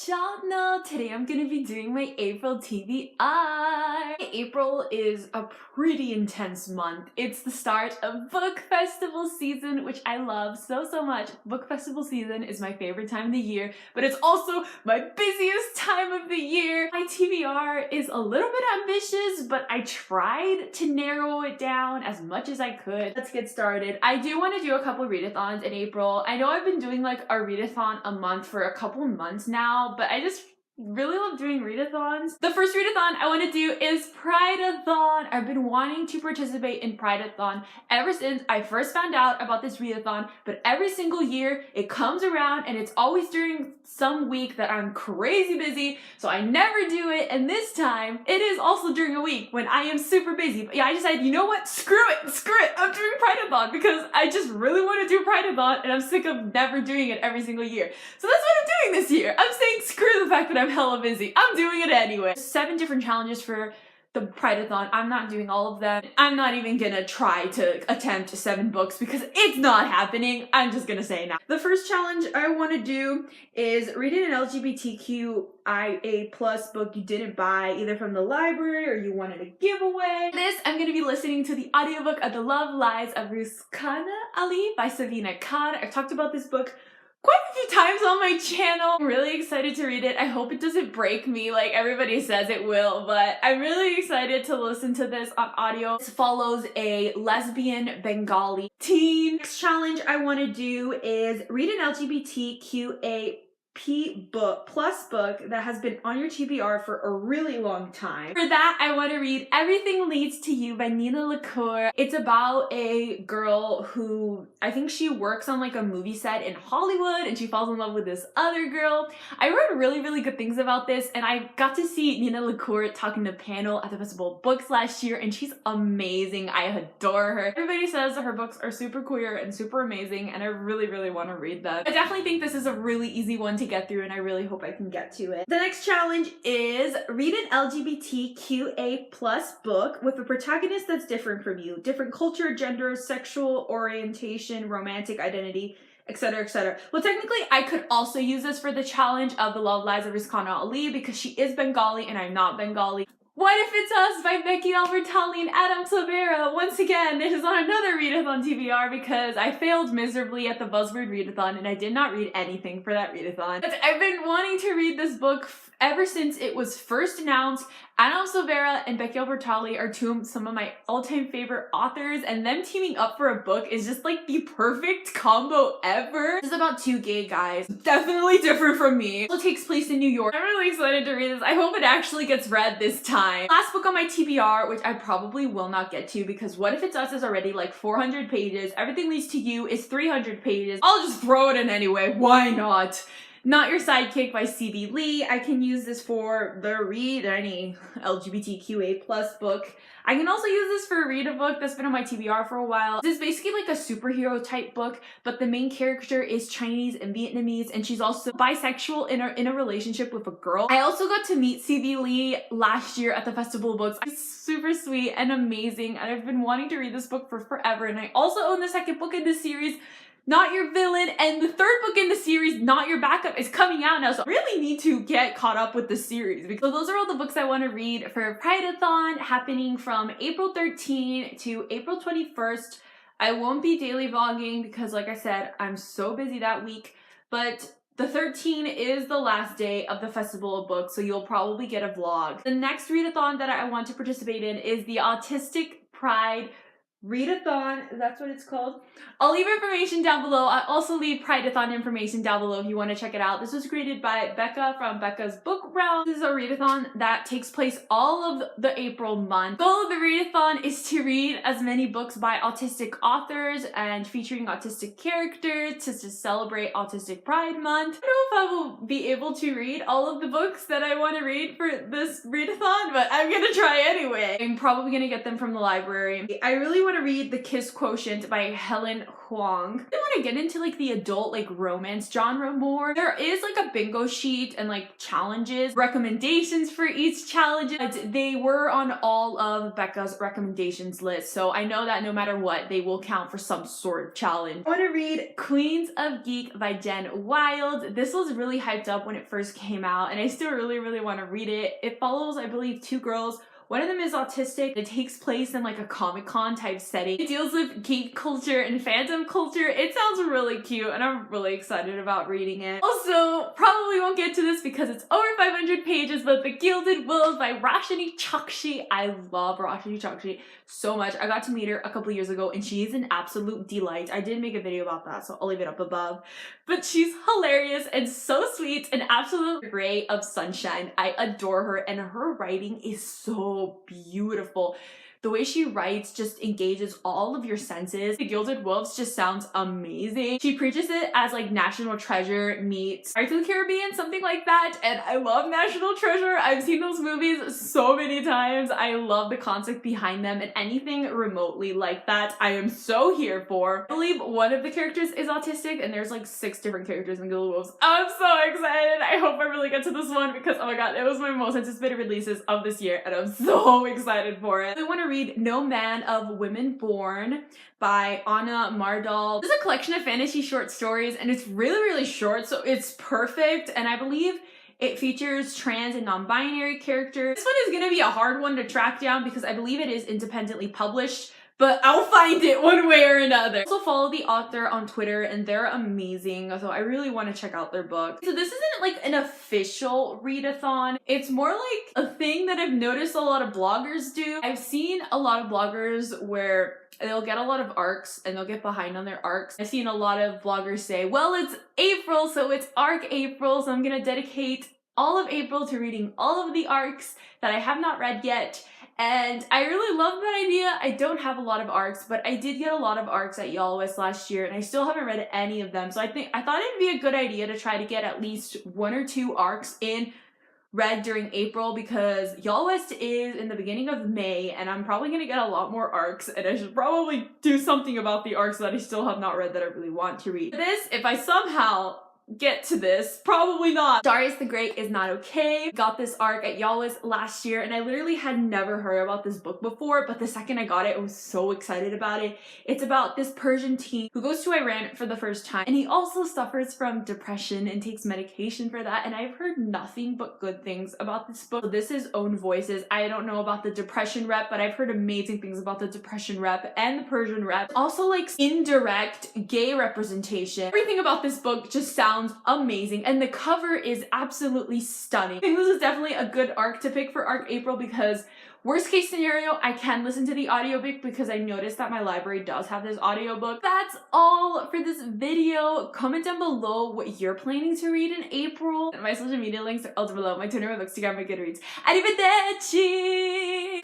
y'all know today I'm gonna be doing my April TBR. April is a pretty intense month. It's the start of book festival season, which I love so much. Book festival season is my favorite time of the year, but it's also my busiest time of the year. My TBR is a little bit ambitious, but I tried to narrow it down as much as I could. Let's get started. I do want to do a couple readathons in April. I know I've been doing like a readathon a month for a couple months now, but I just really love doing readathons. The first readathon I want to do is Prideathon. I've been wanting to participate in Prideathon ever since I first found out about this readathon, but every single year it comes around and it's always during some week that I'm crazy busy, so I never do it, and this time it is also during a week when I am super busy. But yeah, I decided, you know what, screw it, I'm doing Prideathon because I just really want to do Prideathon and I'm sick of never doing it every single year. So that's what I'm doing this year. I'm saying screw the fact that I'm hella busy. I'm doing it anyway. 7 different challenges for the Prideathon. I'm not doing all of them. I'm not even gonna try to attempt 7 books because it's not happening. I'm just gonna say now. The first challenge I want to do is reading an LGBTQIA+ book you didn't buy either from the library or you wanted a giveaway. For this, I'm gonna be listening to the audiobook of The Love Lies of Ruskana Ali by Savina Khan. I've talked about this book quite a few times on my channel. I'm really excited to read it. I hope it doesn't break me like everybody says it will, but I'm really excited to listen to this on audio. This follows a lesbian Bengali teen. Next challenge I want to do is read an LGBTQIAP+ book that has been on your TBR for a really long time. For that, I want to read Everything Leads to You by Nina LaCour. It's about a girl who, I think she works on like a movie set in Hollywood and she falls in love with this other girl. I heard really good things about this, and I got to see Nina LaCour talking to panel at the Festival of Books last year, and she's amazing. I adore her. Everybody says that her books are super queer and super amazing, and I really want to read them. I definitely think this is a really easy one to get through, and I really hope I can get to it. The next challenge is read an LGBTQA+ book with a protagonist that's different from you. Different culture, gender, sexual orientation, romantic identity, etc, etc. Well, technically I could also use this for the challenge of The Love Lies of Ruskana Ali because she is Bengali and I'm not Bengali. What If It's Us by Becky Albertalli and Adam Silvera. Once again, this is on another readathon TBR because I failed miserably at the Buzzword readathon and I did not read anything for that readathon. But I've been wanting to read this book ever since it was first announced. Adam Silvera and Becky Albertalli are some of my all-time favorite authors, and them teaming up for a book is just like the perfect combo ever. This is about 2 gay guys, definitely different from me. It also takes place in New York. I'm really excited to read this. I hope it actually gets read this time. Last book on my TBR, which I probably will not get to because What If It's Us is already like 400 pages. Everything Leads to You is 300 pages. I'll just throw it in anyway. Why not? Not Your Sidekick by C.B. Lee. I can use this for the Read or any LGBTQA+ book. I can also use this for Read a book that's been on my TBR for a while. This is basically like a superhero type book, but the main character is Chinese and Vietnamese, and she's also bisexual in a relationship with a girl. I also got to meet C.B. Lee last year at the Festival of Books. She's super sweet and amazing, and I've been wanting to read this book for forever, and I also own the 2nd book in this series, Not Your Villain, and the 3rd book in the series, Not Your Backup, is coming out now, so I really need to get caught up with the series. So those are all the books I want to read for Prideathon, happening from April 13 to April 21st. I won't be daily vlogging because, like I said, I'm so busy that week, but the 13th is the last day of the Festival of Books, so you'll probably get a vlog. The next readathon that I want to participate in is the Autistic Pride Readathon, that's what it's called. I'll leave information down below. I'll also leave Prideathon information down below if you want to check it out. This was created by Becca from Becca's Book Realm. This is a readathon that takes place all of the April month. The goal of the readathon is to read as many books by autistic authors and featuring autistic characters to celebrate Autistic Pride Month. I don't know if I will be able to read all of the books that I want to read for this readathon, but I'm gonna try anyway. I'm probably gonna get them from the library. I really want want to read The Kiss Quotient by Helen Huang. I want to get into like the adult like romance genre more. There is like a bingo sheet and like challenges, recommendations for each challenge. They were on all of Becca's recommendations list, so I know that no matter what, they will count for some sort of challenge. I want to read Queens of Geek by Jen Wild. This was really hyped up when it first came out, and I still really want to read it. It follows, I believe, two girls. One of them is autistic. It takes place in like a Comic-Con type setting. It deals with geek culture and fandom culture. It sounds really cute and I'm really excited about reading it. Also, probably won't get to this because it's over 500 pages, but The Gilded Wolves by Roshni Chokshi. I love Roshni Chokshi so much. I got to meet her a couple years ago and she is an absolute delight. I did make a video about that, so I'll leave it up above. But she's hilarious and so sweet, an absolute ray of sunshine. I adore her and her writing is so beautiful. The way she writes just engages all of your senses. The Gilded Wolves just sounds amazing. She preaches it as like National Treasure meets Pirates of the Caribbean, something like that, and I love National Treasure. I've seen those movies so many times. I love the concept behind them, and anything remotely like that I am so here for. I believe one of the characters is autistic, and there's like 6 different characters in Gilded Wolves. I'm so excited. I hope I really get to this one because oh my god, it was my most anticipated releases of this year and I'm so excited for it. I want to read No Man of Women Born by Anna Mardal. This is a collection of fantasy short stories and it's really short, so it's perfect, and I believe it features trans and non-binary characters. This one is gonna be a hard one to track down because I believe it is independently published, but I'll find it one way or another. I also follow the author on Twitter and they're amazing, so I really want to check out their book. So this isn't like an official readathon. It's more like a thing that I've noticed a lot of bloggers do. I've seen a lot of bloggers where they'll get a lot of arcs and they'll get behind on their arcs. I've seen a lot of bloggers say, well, it's April, so it's arc April, so I'm gonna dedicate all of April to reading all of the arcs that I have not read yet. And I really love that idea. I don't have a lot of arcs, but I did get a lot of arcs at Y'all West last year and I still haven't read any of them. So I thought it'd be a good idea to try to get at least 1 or 2 arcs read during April because Y'all West is in the beginning of May and I'm probably gonna get a lot more arcs and I should probably do something about the arcs that I still have not read that I really want to read. This, if I somehow get to this, probably not. Darius the Great is Not Okay. Got this arc at Y'all West last year and I literally had never heard about this book before, but the second I got it, I was so excited about it. It's about this Persian teen who goes to Iran for the first time and he also suffers from depression and takes medication for that, and I've heard nothing but good things about this book. So this is Own Voices. I don't know about the depression rep, but I've heard amazing things about the depression rep and the Persian rep. Also like indirect gay representation. Everything about this book just sounds amazing and the cover is absolutely stunning. I think this is definitely a good arc to pick for arc April because worst case scenario, I can listen to the audiobook because I noticed that my library does have this audiobook. That's all for this video. Comment down below what you're planning to read in April. My social media links are all down below. My Twitter, my Bookstagram, my Goodreads. Arrivederci!